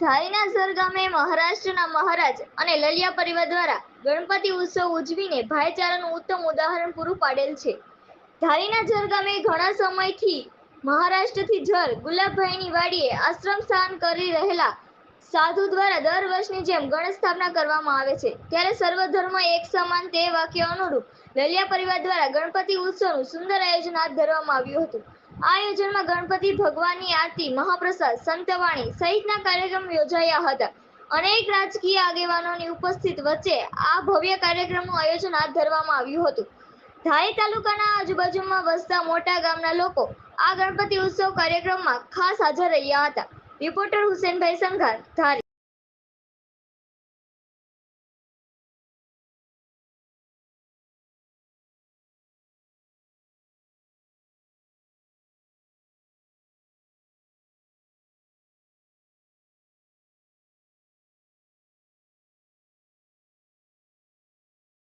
ધારીના ઝર ગામે મહારાષ્ટ્રના મહારાજ અને લલિયા પરિવાર દ્વારા ગણપતિ ઉત્સવ ઉજવીને ભાઈચારાનું ઉત્તમ ઉદાહરણ પૂરું પાડેલ છે. ધારીના ઝર ગામે ઘણા સમયથી મહારાષ્ટ્રથી ઝર ગુલાબભાઈની વાડીએ આશ્રમ સ્થાન કરી રહેલા સાધુ દ્વારા દર વર્ષની જેમ ગણેશ સ્થાપના કરવામાં આવે છે. ત્યારે સર્વધર્મ એક સમાન તે વાક્ય અનુરૂપ લલિયા પરિવાર દ્વારા ગણપતિ ઉત્સવનું સુંદર આયોજન હાથ ધરવામાં આવ્યું હતું. આ આયોજનમાં ગણપતિ ભગવાનની આરતી, મહાપ્રસાદ, સંતવાણી સહિતના કાર્યક્રમ યોજાયા હતા. અનેક રાજકીય આગેવાનોની ઉપસ્થિત વચ્ચે આ ભવ્ય કાર્યક્રમનું આયોજન હાથ ધરવામાં આવ્યું હતું. ધારી તાલુકાના આજુબાજુમાં વસતા મોટા ગામના લોકો આ ગણપતિ ઉત્સવ કાર્યક્રમમાં ખાસ હાજર રહ્યા હતા. રિપોર્ટર હુસેનભાઈ સંઘાર, ધારી.